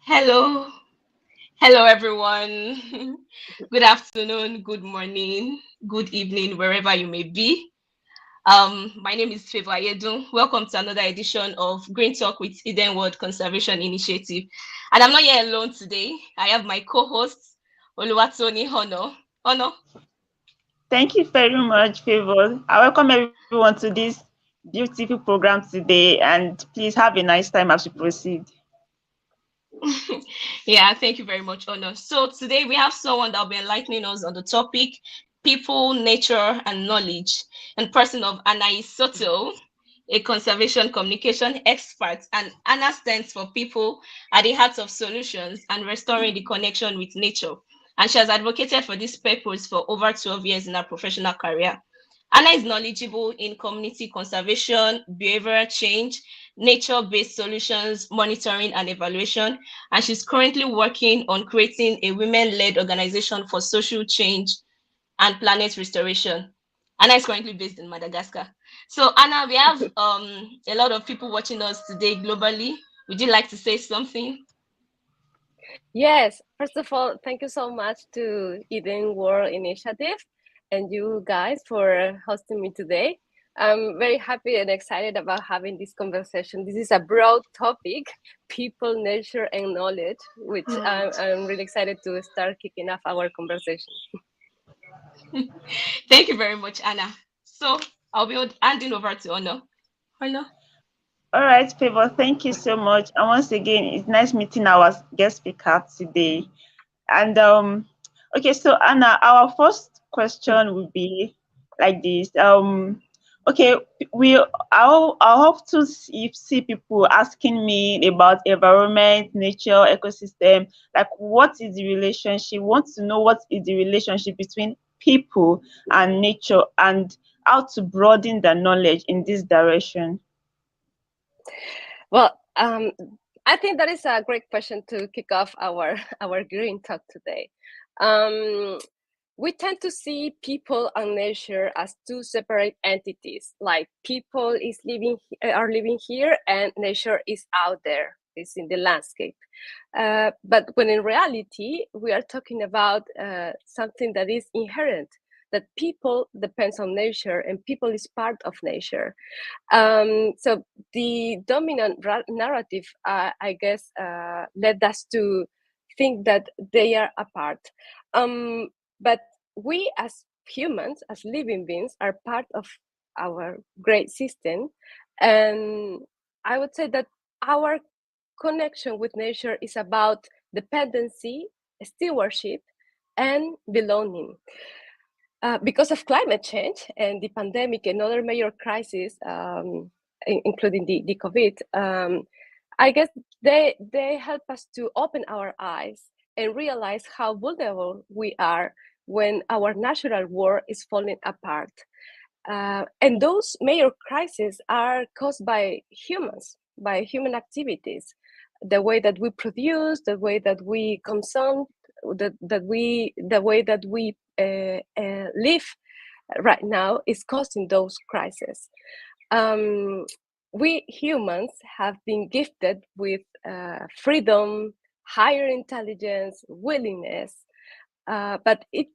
Hello, hello everyone. Good afternoon, good morning, good evening, wherever you may be. My name is Favor Ayedun. Welcome to another edition of Green Talk with Eden World Conservation Initiative. And I'm not here alone today. I have my co-host Oluwatoni Hono. Hono. Thank you very much, Favor. I welcome everyone to this beautiful program today, and please have a nice time as we proceed. Yeah, thank you very much, Hono. So today we have someone that will be enlightening us on the topic people, nature, and knowledge, and person of Anais Soto, a conservation communication expert, and Anna stands for people at the heart of solutions and restoring the connection with nature. And she has advocated for this purpose for over 12 years in her professional career. Anna is knowledgeable in community conservation, behavioral change, nature-based solutions, monitoring and evaluation, and she's currently working on creating a women-led organization for social change and planet restoration. Anna is currently based in Madagascar. So Anna, we have a lot of people watching us today globally. Would you like to say something? Yes, first of all, thank you so much to Eden World Initiative and you guys for hosting me today. I'm very happy and excited about having this conversation. This is a broad topic, people, nature, and knowledge, which I'm really excited to start kicking off our conversation. Thank you very much, Anna. So I'll be handing over to Ono. Ono. All right, Favor, thank you so much. And once again, it's nice meeting our guest speaker today. And okay, so Anna, our first question would be like this. Okay, I often see people asking me about environment, nature, ecosystem. Like, what is the relationship? Want to know what is the relationship between people and nature, and how to broaden the knowledge in this direction. Well, I think that is a great question to kick off our our green talk today. Um, we tend to see people and nature as two separate entities. Like people are living here, and nature is out there, is in the landscape. But when in reality, we are talking about something that is inherent. That people depends on nature, and people is part of nature. So the dominant narrative, I guess, led us to think that they are apart. But we as humans, as living beings, are part of our great system. And I would say that our connection with nature is about dependency, stewardship, and belonging. Because of climate change and the pandemic and other major crises, including the COVID, I guess they help us to open our eyes and realize how vulnerable we are when our natural world is falling apart. And those major crises are caused by humans, by human activities, the way that we produce, the way that we consume, the way that we live right now is causing those crises. Um, we humans have been gifted with freedom, higher intelligence, willingness, but it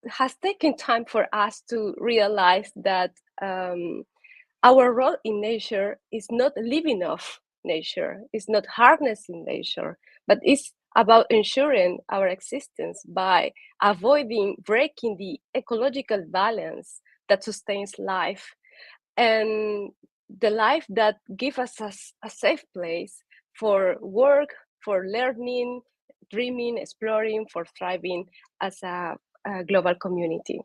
has taken time for us to realize that our role in nature is not living off nature, is not harnessing nature, but it's about ensuring our existence by avoiding breaking the ecological balance that sustains life and the life that gives us a safe place for work, for learning, dreaming, exploring, for thriving as a global community.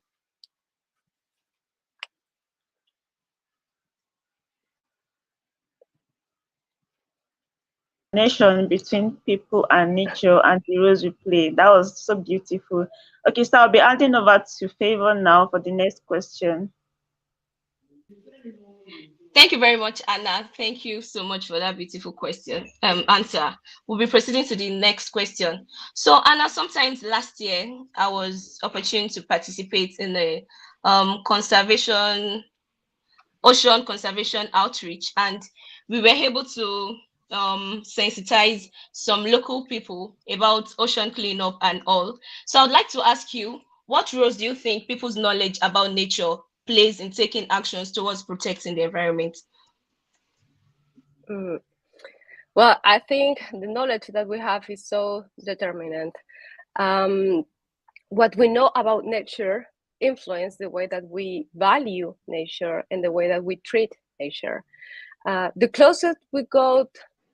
Connection between people and nature and the roles we play. That was so beautiful. Okay, so I'll be handing over to Favor now for the next question. Thank you very much, Anna. Thank you so much for that beautiful question. Answer. We'll be proceeding to the next question. So, Anna, sometimes last year I was opportune to participate in a conservation ocean conservation outreach, and we were able to sensitize some local people about ocean cleanup and all. So I'd like to ask you, what roles do you think people's knowledge about nature plays in taking actions towards protecting the environment? Mm. Well, I think the knowledge that we have is so determinant. Um, what we know about nature influence the way that we value nature and the way that we treat nature. The closer we go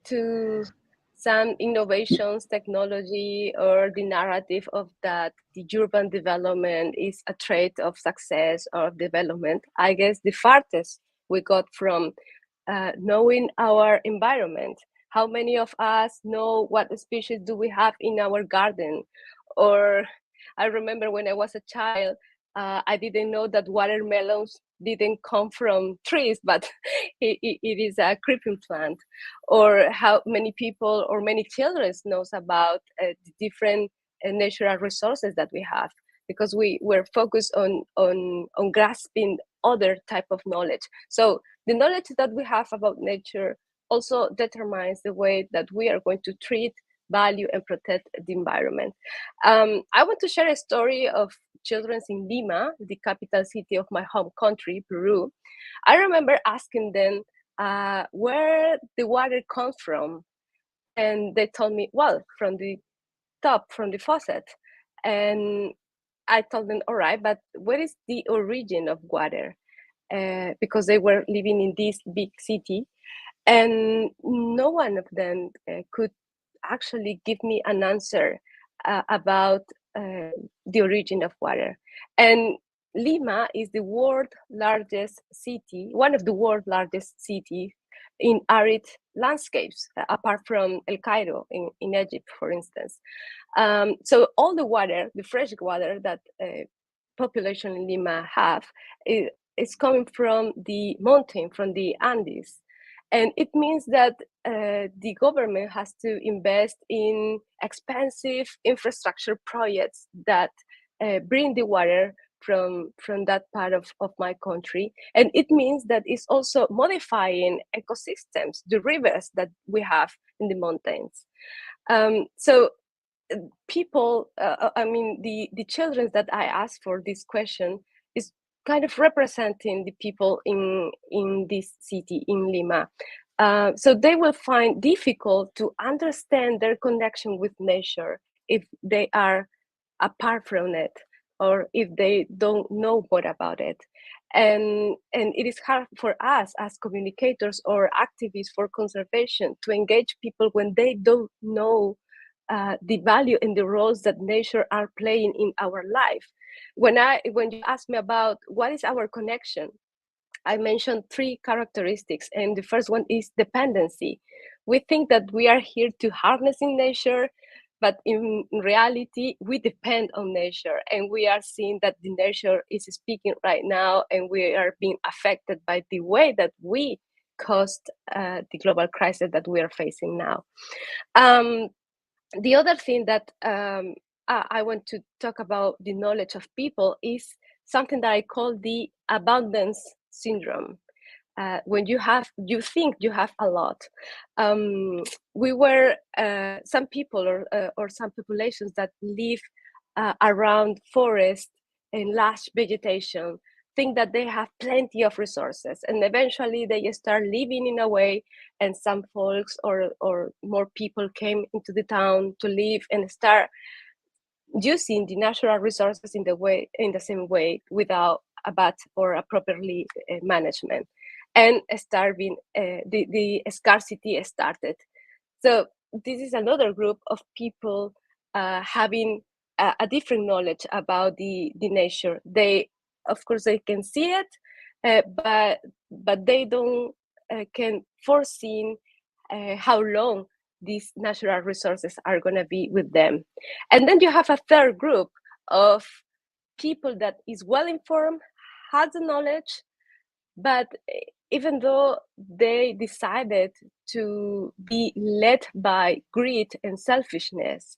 to some innovations, technology, or the narrative of that the urban development is a trait of success or of development, I guess the farthest we got from knowing our environment. How many of us know what species do we have in our garden? Or I remember when I was a child, I didn't know that watermelons didn't come from trees, but it is a creeping plant. Or how many people or many children knows about the different natural resources that we have, because we were focused on grasping other type of knowledge. So the knowledge that we have about nature also determines the way that we are going to treat, value, and protect the environment. I want to share a story of children in Lima, the capital city of my home country, Peru. I remember asking them where the water comes from. And they told me, well, from the top, from the faucet. And I told them, all right, but what is the origin of water? Because they were living in this big city, and no one of them could actually give me an answer about the origin of water. And Lima is the world's largest city, one of the world's largest cities in arid landscapes, apart from El Cairo in Egypt, for instance. So all the water, the fresh water that population in Lima have, is coming from the mountain, from the Andes. And it means that the government has to invest in expensive infrastructure projects that bring the water from that part of my country. And it means that it's also modifying ecosystems, the rivers that we have in the mountains. So people, I mean, the children that I asked for this question is kind of representing the people in this city, in Lima. So they will find difficult to understand their connection with nature if they are apart from it, or if they don't know more about it. And it is hard for us as communicators or activists for conservation to engage people when they don't know the value and the roles that nature are playing in our life. When you ask me about what is our connection, I mentioned three characteristics, and the first one is dependency. We think that we are here to harnessing nature, but in reality, we depend on nature, and we are seeing that the nature is speaking right now, and we are being affected by the way that we caused the global crisis that we are facing now. The other thing that I want to talk about the knowledge of people is something that I call the abundance syndrome. When you think you have a lot. We were some people or some populations that live around forests and lush vegetation think that they have plenty of resources, and eventually they start living in a way, and some folks or more people came into the town to live and start using the natural resources in the same way, without a bad or a properly management, and starving, the scarcity started. So this is another group of people having a different knowledge about the nature. They, of course, they can see it, but they don't can foresee how long these natural resources are going to be with them. And then you have a third group of people that is well informed, has the knowledge, but even though they decided to be led by greed and selfishness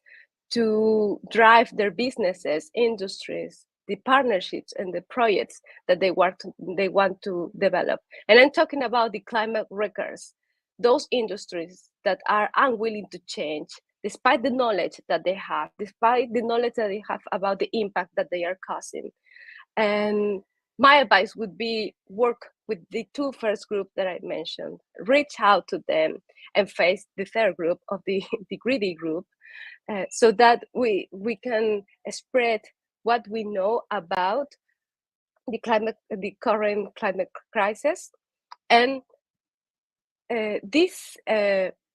to drive their businesses, industries, the partnerships and the projects that they want to develop. And I'm talking about the climate wreckers, those industries that are unwilling to change, despite the knowledge that they have, despite the knowledge that they have about the impact that they are causing. And my advice would be work with the two first groups that I mentioned, reach out to them and face the third group of the, the greedy group, so that we can spread what we know about the current climate crisis. And this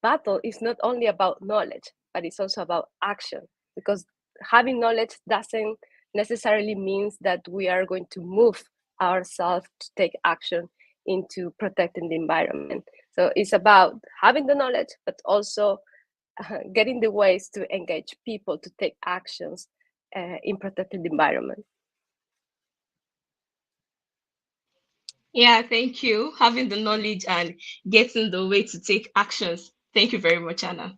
battle is not only about knowledge, but it's also about action, because having knowledge doesn't necessarily means that we are going to move ourselves to take action into protecting the environment. So it's about having the knowledge, but also getting the ways to engage people to take actions in protecting the environment. Yeah, thank you. Having the knowledge and getting the way to take actions. Thank you very much, Anna.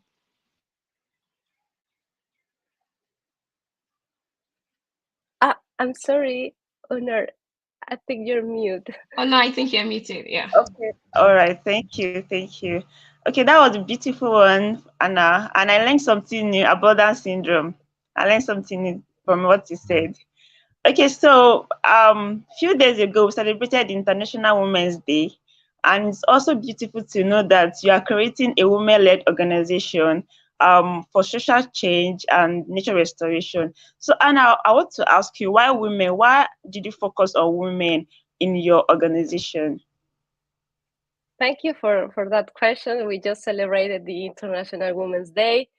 I'm sorry, Honor. I think you're mute. Oh no, I think you're muted. Yeah. Okay. All right. Thank you. Thank you. Okay, that was a beautiful one, Anna. And I learned something new about Down syndrome. I learned something new from what you said. Okay, so few days ago we celebrated International Women's Day, and it's also beautiful to know that you are creating a women-led organization for social change and nature restoration. So Anna, I want to ask you, why women? Why did you focus on women in your organization? Thank you for that question. We just celebrated the International Women's Day.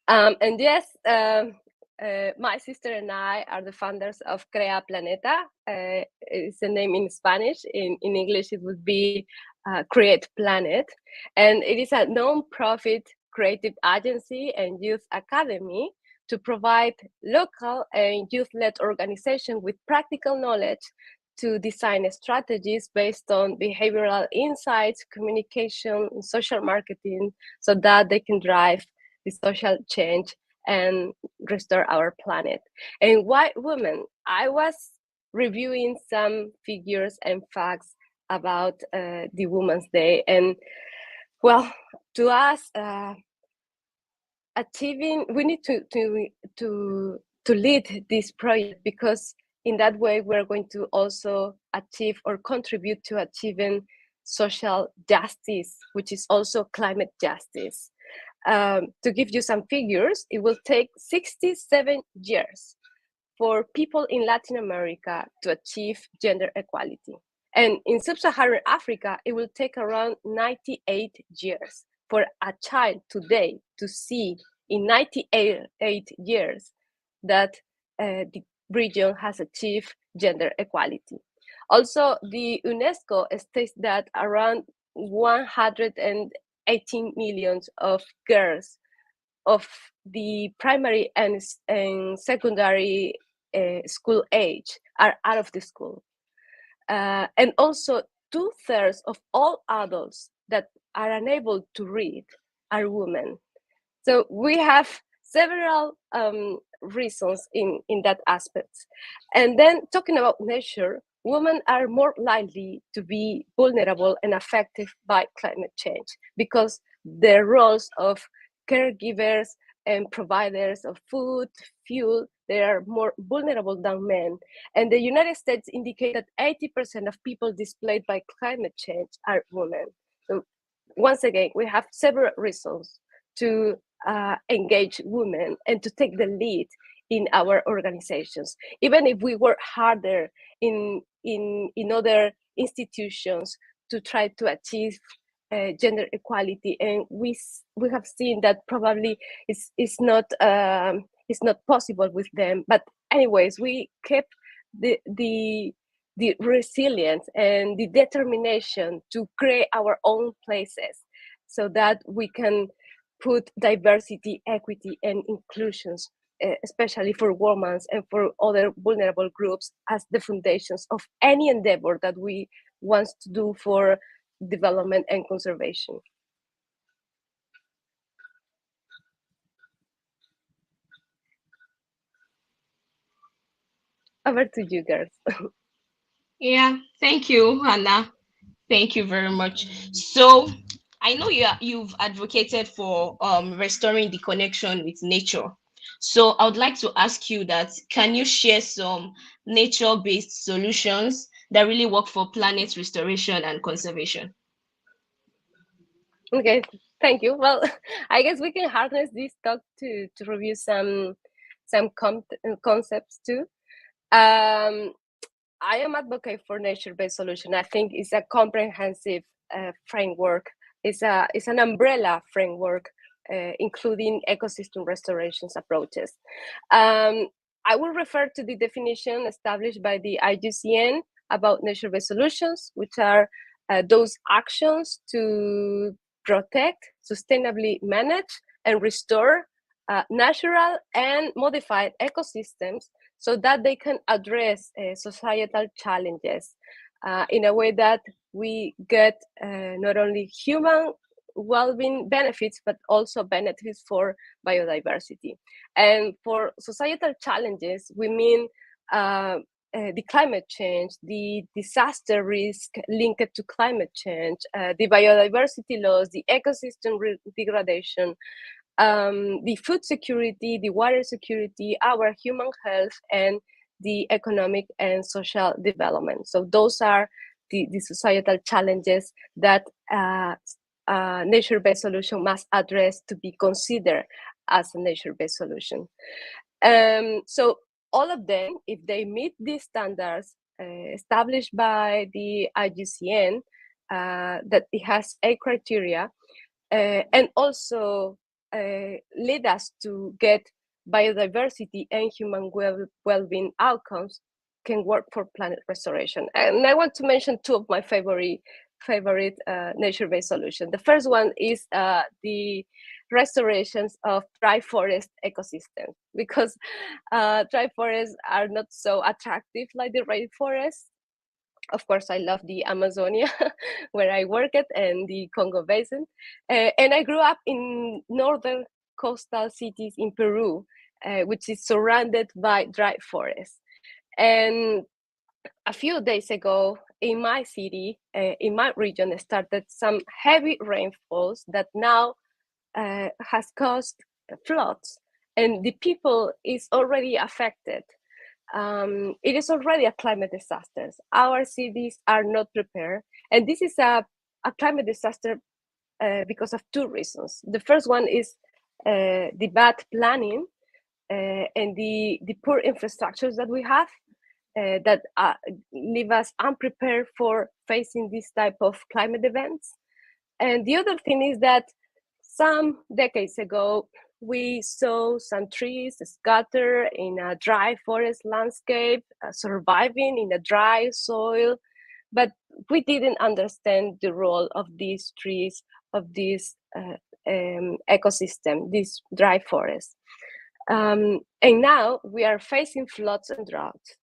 And yes, my sister and I are the founders of Crea Planeta. It's a name in Spanish. In English, it would be Create Planet. And it is a non-profit creative agency and youth academy to provide local and youth-led organization with practical knowledge to design strategies based on behavioral insights, communication, and social marketing, so that they can drive the social change and restore our planet. And why women? I was reviewing some figures and facts about the Women's Day, and well, to us, achieving, we need to lead this project, because in that way we're going to also achieve or contribute to achieving social justice, which is also climate justice. To give you some figures, it will take 67 years for people in Latin America to achieve gender equality. And in sub-Saharan Africa, it will take around 98 years for a child today to see in 98 years that the region has achieved gender equality. Also, the UNESCO states that around 118 million of girls of the primary and secondary school age are out of the school. And also 2/3 of all adults that are unable to read are women. So we have several reasons in that aspect. And then talking about nature, women are more likely to be vulnerable and affected by climate change, because their roles of caregivers and providers of food, fuel, they are more vulnerable than men. And the United States indicate that 80% of people displaced by climate change are women. So once again, we have several reasons to engage women and to take the lead in our organizations. Even if we work harder in other institutions to try to achieve gender equality, and we have seen that probably it's not possible with them. But anyways, we kept the resilience and the determination to create our own places, so that we can put diversity, equity, and inclusions, especially for women and for other vulnerable groups, as the foundations of any endeavor that we want to do for development and conservation. Over to you, girls. Yeah, thank you, Hannah. Thank you very much. So I know you've advocated for restoring the connection with nature. So I would like to ask you that, can you share some nature-based solutions that really work for planet restoration and conservation? Okay, thank you. Well, I guess we can harness this talk to review some concepts too. I am advocate for nature-based solution. I think it's a comprehensive framework. It's an umbrella framework, including ecosystem restorations approaches. I will refer to the definition established by the IUCN about nature-based solutions, which are those actions to protect, sustainably manage, and restore natural and modified ecosystems so that they can address societal challenges in a way that we get not only human well-being benefits, but also benefits for biodiversity. And for societal challenges, we mean the climate change, the disaster risk linked to climate change, the biodiversity loss, the ecosystem degradation, the food security, the water security, our human health, and the economic and social development. So those are the societal challenges that nature-based solution must address to be considered as a nature-based solution. So all of them, if they meet these standards established by the IUCN, that it has a criteria, and also lead us to get biodiversity and human well-being outcomes, can work for planet restoration. And I want to mention two of my favorite nature-based solutions. The first one is the restorations of dry forest ecosystems, because dry forests are not so attractive like the rainforests. Of course, I love the Amazonia, where I work at, and the Congo Basin. And I grew up in northern coastal cities in Peru, which is surrounded by dry forests. And a few days ago, in my city, in my region, started some heavy rainfalls that now has caused floods, and the people is already affected. It is already a climate disaster. Our cities are not prepared, and this is a climate disaster because of two reasons. The first one is the bad planning and the poor infrastructures that we have that leave us unprepared for facing this type of climate events. And the other thing is that some decades ago, we saw some trees scattered in a dry forest landscape, surviving in a dry soil, but we didn't understand the role of these trees, of this ecosystem, this dry forest. And now we are facing floods and droughts.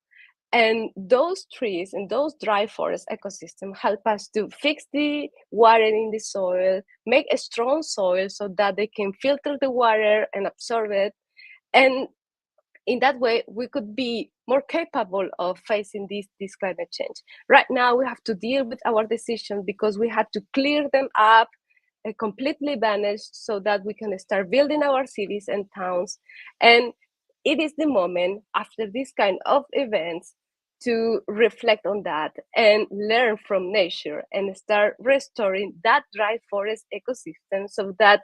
And those trees and those dry forest ecosystems help us to fix the water in the soil, make a strong soil so that they can filter the water and absorb it. And in that way, we could be more capable of facing this climate change. Right now, we have to deal with our decisions because we had to clear them up, completely vanished, so that we can start building our cities and towns. And it is the moment after this kind of events to reflect on that and learn from nature and start restoring that dry forest ecosystem so that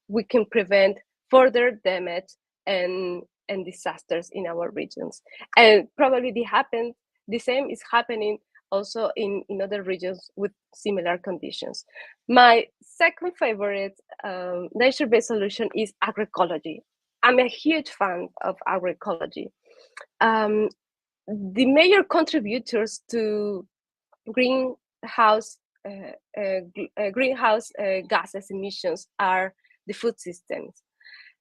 we can prevent further damage and disasters in our regions. And probably the same is happening also in other regions with similar conditions. My second favorite nature-based solution is agroecology. I'm a huge fan of agroecology. The major contributors to greenhouse gases emissions are the food systems.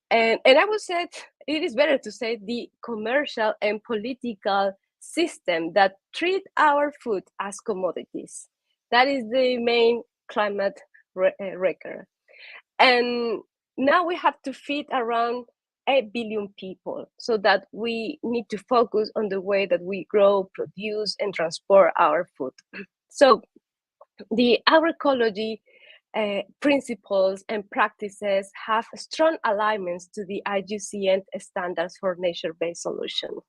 And I would say it is better to say the commercial and political system that treat our food as commodities. That is the main climate wrecker. And now we have to feed around 8 billion people, so that we need to focus on the way that we grow, produce, and transport our food. So the agroecology principles and practices have strong alignments to the IUCN standards for nature-based solutions.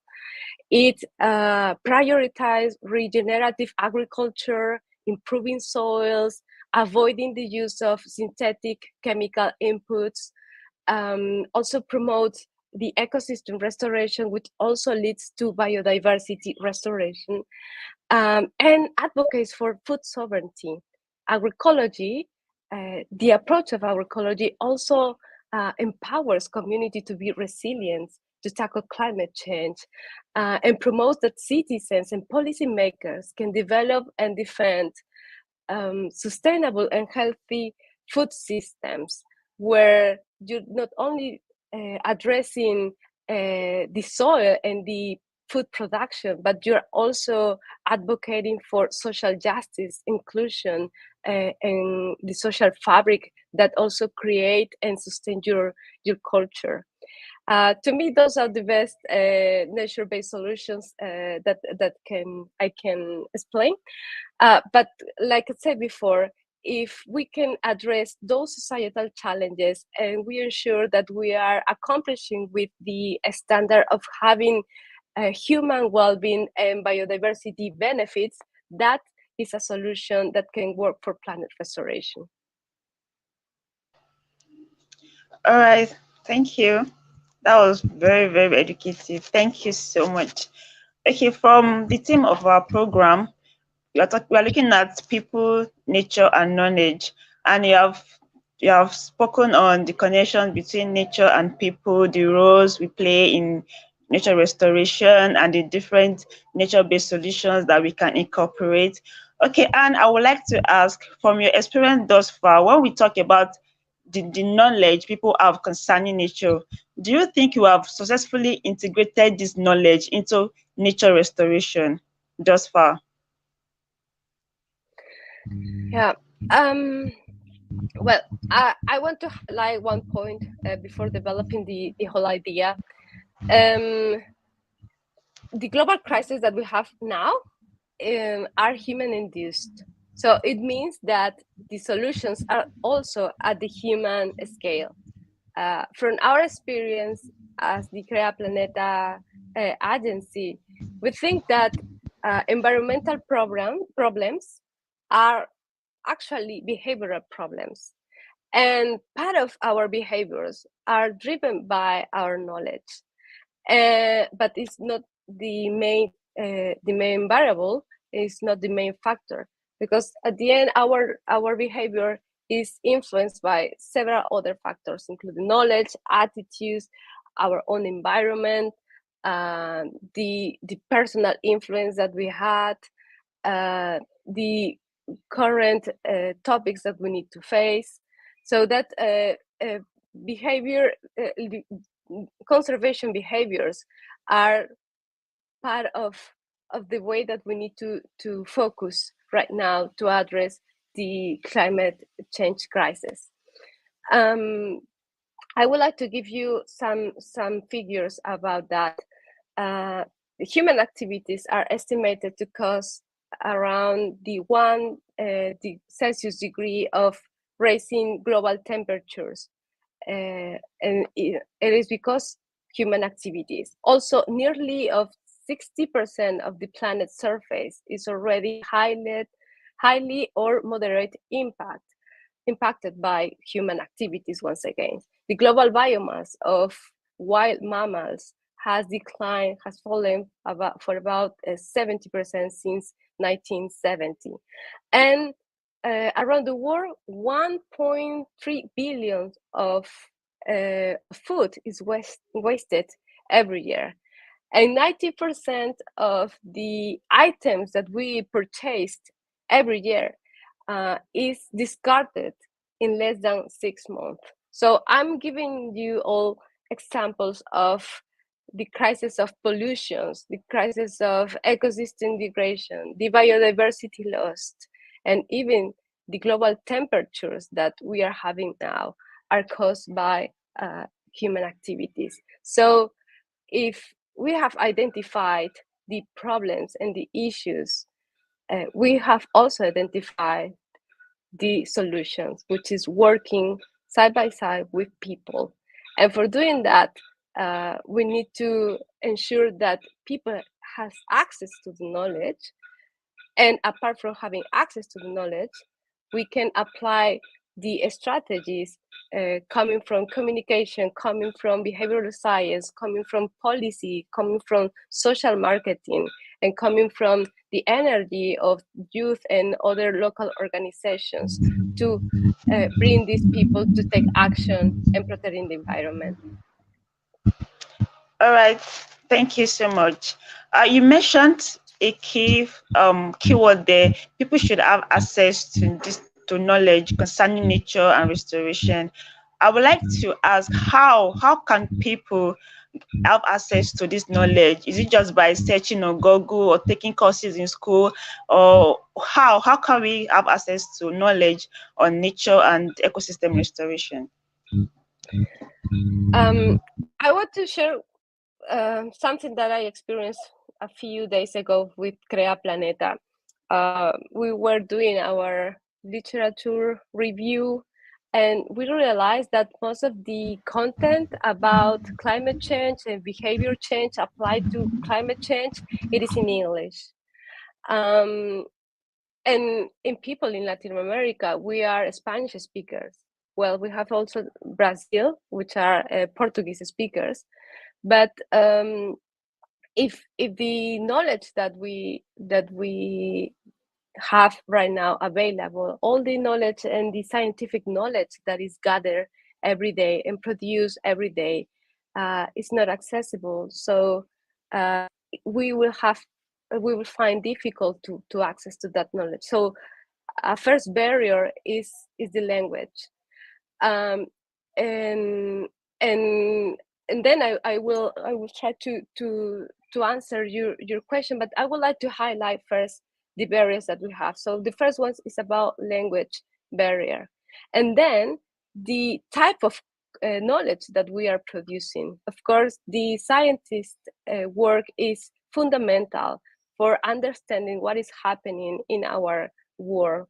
It prioritizes regenerative agriculture, improving soils, avoiding the use of synthetic chemical inputs, also promotes the ecosystem restoration, which also leads to biodiversity restoration, and advocates for food sovereignty. Agroecology, the approach of agroecology also empowers community to be resilient, to tackle climate change, and promotes that citizens and policymakers can develop and defend sustainable and healthy food systems, where you're not only addressing the soil and the food production, but you're also advocating for social justice, inclusion, and the social fabric that also create and sustain your culture. To me, those are the best nature-based solutions that I can explain. But like I said before, if we can address those societal challenges and we ensure that we are accomplishing with the standard of having human well-being and biodiversity benefits, that is a solution that can work for planet restoration. All right, thank you. That was very, very educative. Thank you so much. Okay, from the theme of our program, we are looking at people, nature, and knowledge, and you have spoken on the connection between nature and people, the roles we play in nature restoration, and the different nature-based solutions that we can incorporate. Okay, and I would like to ask, from your experience thus far, when we talk about the knowledge people have concerning nature, do you think you have successfully integrated this knowledge into nature restoration thus far? Yeah. Well, I want to highlight one point before developing the whole idea. The global crisis that we have now are human-induced. So it means that the solutions are also at the human scale. From our experience as the Crea Planeta agency, we think that environmental problems are actually behavioral problems. And part of our behaviors are driven by our knowledge. But it's not the main variable, is not the main factor, because at the end our behavior is influenced by several other factors, including knowledge, attitudes, our own environment, the personal influence that we had, the current topics that we need to face. So that behavior, conservation behaviors are part of the way that we need to focus right now to address the climate change crisis. I would like to give you some figures about that. Human activities are estimated to cause around the 1 Celsius degree of raising global temperatures. And it is because human activities. Also, nearly of 60% of the planet's surface is already highly or moderate impacted by human activities. Once again, the global biomass of wild mammals has fallen for about 70% since 1970. And around the world, 1.3 billion of food is wasted every year. And 90% of the items that we purchased every year is discarded in less than 6 months. So I'm giving you all examples of the crisis of pollutions, the crisis of ecosystem degradation, the biodiversity loss, and even the global temperatures that we are having now are caused by human activities. So if we have identified the problems and the issues, we have also identified the solutions, which is working side by side with people. And for doing that, we need to ensure that people has access to the knowledge. And apart from having access to the knowledge, we can apply the strategies coming from communication, coming from behavioral science, coming from policy, coming from social marketing, and coming from the energy of youth and other local organizations to bring these people to take action and protecting the environment. All right, thank you so much. You mentioned a keyword there. People should have access to knowledge concerning nature and restoration. I would like to ask how can people have access to this knowledge? Is it just by searching on Google or taking courses in school, or how can we have access to knowledge on nature and ecosystem restoration? I want to share something that I experienced a few days ago with Crea Planeta. We were doing our literature review, and we realized that most of the content about climate change and behavior change applied to climate change, it is in English. And in people in Latin America, we are Spanish speakers. Well, we have also Brazil, which are Portuguese speakers. But if the knowledge that we have right now available, all the knowledge and the scientific knowledge that is gathered every day and produced every day is not accessible, so we will find difficult to access to that knowledge. So a first barrier is the language, and then I will try to answer your question, but I would like to highlight first the barriers that we have. So the first one is about language barrier, and then the type of knowledge that we are producing. Of course, the scientist work is fundamental for understanding what is happening in our world,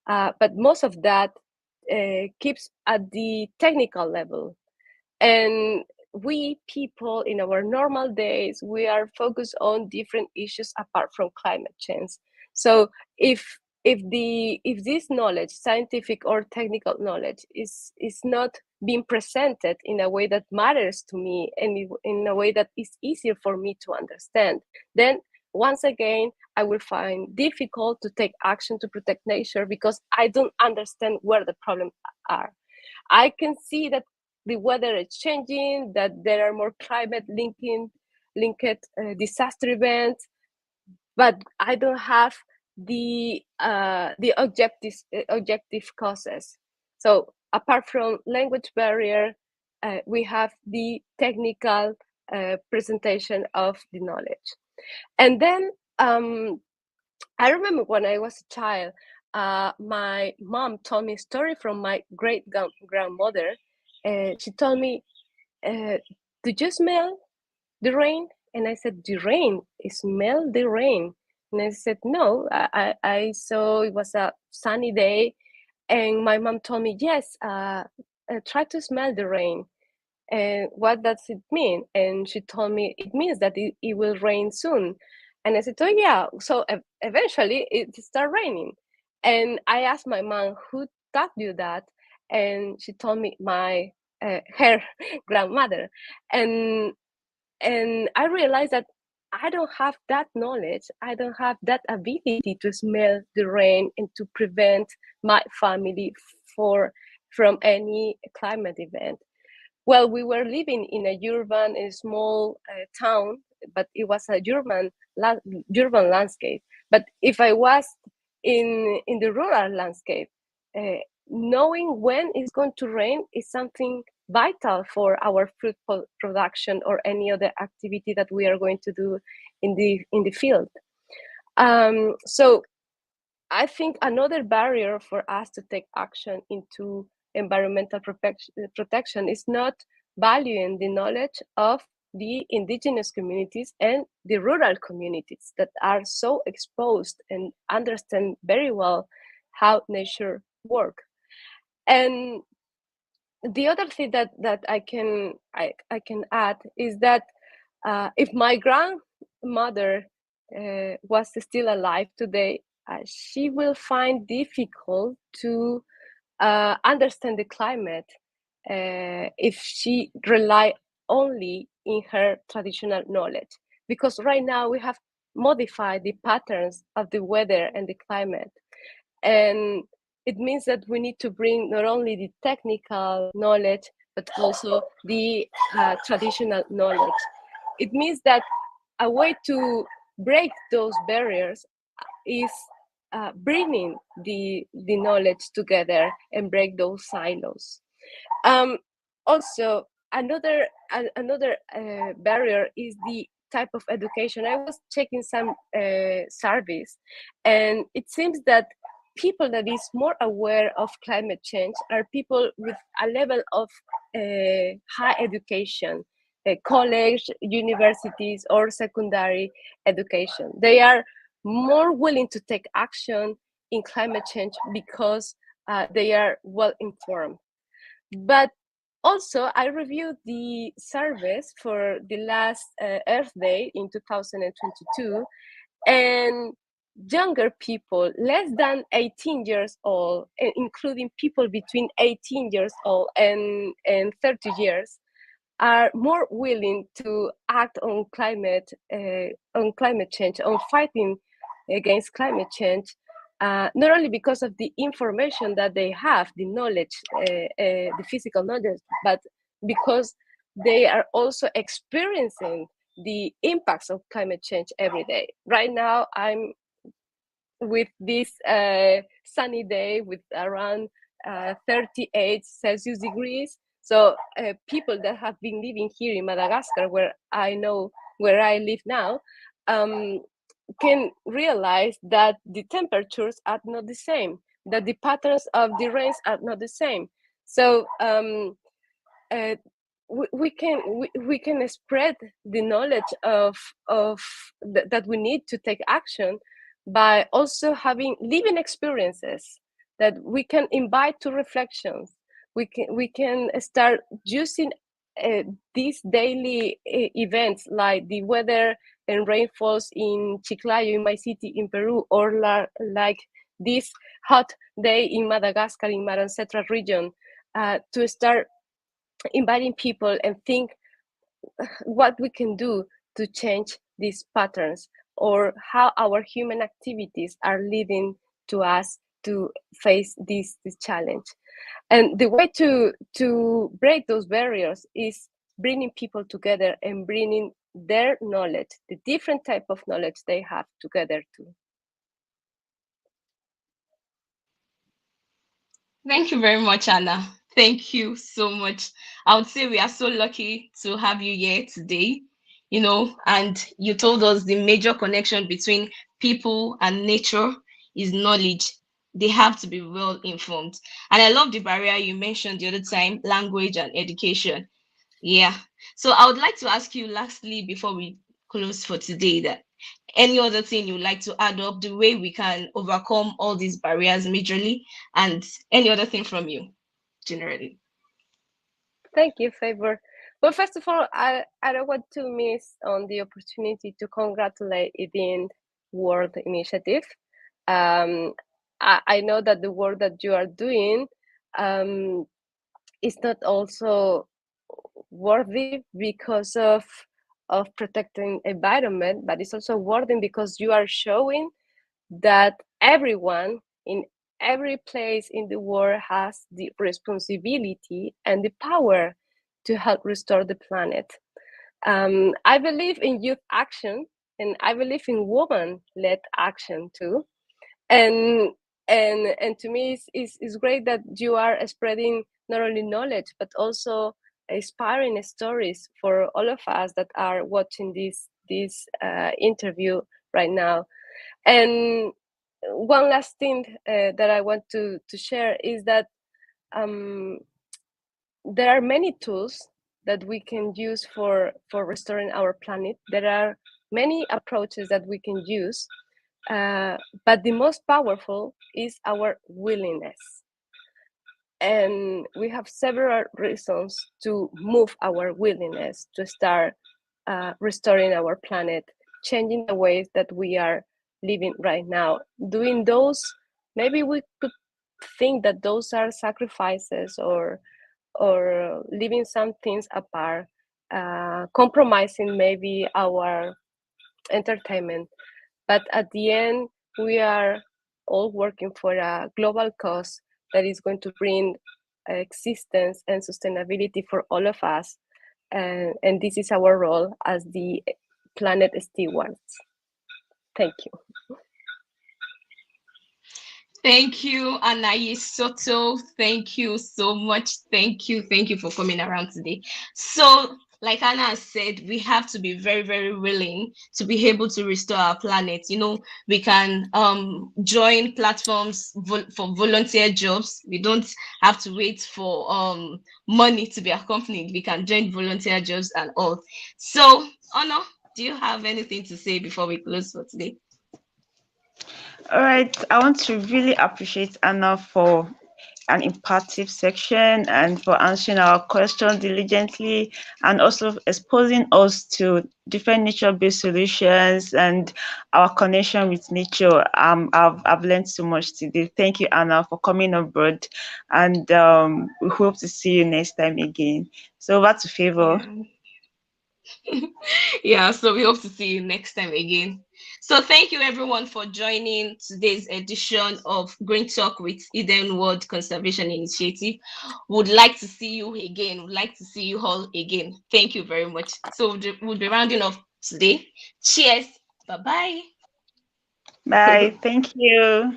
but most of that keeps at the technical level. And we people in our normal days, we are focused on different issues apart from climate change. So if this knowledge, scientific or technical knowledge, is not being presented in a way that matters to me and in a way that is easier for me to understand, then once again I will find difficult to take action to protect nature, because I don't understand where the problems are. I can see that the weather is changing, that there are more climate linked disaster events, but I don't have the objective causes. So apart from language barrier, we have the technical presentation of the knowledge. And then I remember when I was a child, my mom told me a story from my great grandmother. She told me, "Did you smell the rain?" And I said, "The rain? Smell the rain?" And I said, "No, I saw it was a sunny day." And my mom told me, "Yes, try to smell the rain. And what does it mean?" And she told me, "It means that it will rain soon." And I said, "Oh yeah." So eventually it started raining. And I asked my mom, "Who taught you that?" And she told me her grandmother. And I realized that I don't have that knowledge. I don't have that ability to smell the rain and to prevent my family from any climate event. Well, we were living in a small town, but it was a urban landscape. But if I was in the rural landscape, knowing when it's going to rain is something vital for our food production or any other activity that we are going to do in the field. So I think another barrier for us to take action into environmental protection is not valuing the knowledge of the indigenous communities and the rural communities that are so exposed and understand very well how nature work. And the other thing that I can add is that if my grandmother was still alive today, she will find difficult to understand the climate if she rely only in her traditional knowledge, because right now we have modified the patterns of the weather and the climate, and it means that we need to bring not only the technical knowledge but also the traditional knowledge. It means that a way to break those barriers is bringing the knowledge together and break those silos. Also, another barrier is the type of education. I was checking some surveys, and it seems that people that is more aware of climate change are people with a level of high education, college, universities, or secondary education. They are more willing to take action in climate change because they are well informed. But also, I reviewed the surveys for the last Earth Day in 2022, and younger people, less than 18 years old, including people between 18 years old and 30 years, are more willing to act on climate change, on fighting against climate change, not only because of the information that they have, the knowledge, the physical knowledge, but because they are also experiencing the impacts of climate change every day. Right now, I'm with this sunny day with around 38 Celsius degrees. So people that have been living here in Madagascar, where I live now, can realize that the temperatures are not the same, that the patterns of the rains are not the same. So we can spread the knowledge of that we need to take action by also having living experiences that we can invite to reflections. We can start using these daily events like the weather and rainfalls in Chiclayo, in my city in Peru, or like this hot day in Madagascar, in Marancetra region, to start inviting people and think what we can do to change these patterns, or how our human activities are leading to us to face this challenge. And the way to break those barriers is bringing people together and bringing their knowledge, the different type of knowledge they have, together too. Thank you very much, Anna. Thank you so much. I would say we are so lucky to have you here today, and you told us the major connection between people and nature is knowledge. They have to be well informed. And I love the barrier you mentioned the other time, language and education. Yeah. So I would like to ask you lastly before we close for today, that any other thing you'd like to add up, the way we can overcome all these barriers majorly, and any other thing from you generally. Thank you, Favor. Well, first of all, I don't want to miss on the opportunity to congratulate IDIN World Initiative. I know that the work that you are doing is not also worthy because of protecting environment, but it's also worthy because you are showing that everyone in every place in the world has the responsibility and the power to help restore the planet. I believe in youth action, and I believe in woman-led action too. And to me, it's great that you are spreading not only knowledge but also inspiring stories for all of us that are watching this interview right now. And one last thing that I want to share is that there are many tools that we can use for restoring our planet. There are many approaches that we can use, but the most powerful is our willingness. And we have several reasons to move our willingness to start restoring our planet, changing the ways that we are living right now. Doing those, maybe we could think that those are sacrifices or leaving some things apart, compromising maybe our entertainment. But at the end, we are all working for a global cause that is going to bring existence and sustainability for all of us. And this is our role as the planet stewards. Thank you. Thank you, Anais Soto. Thank you so much. Thank you for coming around today. So, like Anna said, we have to be very, very willing to be able to restore our planet. You know, we can join platforms for volunteer jobs. We don't have to wait for money to be accompanied. We can join volunteer jobs and all. So, Anna, do you have anything to say before we close for today? All right, I want to really appreciate Anna for an impartive section and for answering our questions diligently and also exposing us to different nature-based solutions and our connection with nature. I've learned so much today. Thank you, Anna, for coming on board, and we hope to see you next time again. So over to Favor. Yeah, so we hope to see you next time again. So thank you everyone for joining today's edition of Green Talk with Eden World Conservation Initiative. Would like to see you again. Would like to see you all again. Thank you very much. So we'll be rounding off today. Cheers. Bye-bye. Bye. Thank you.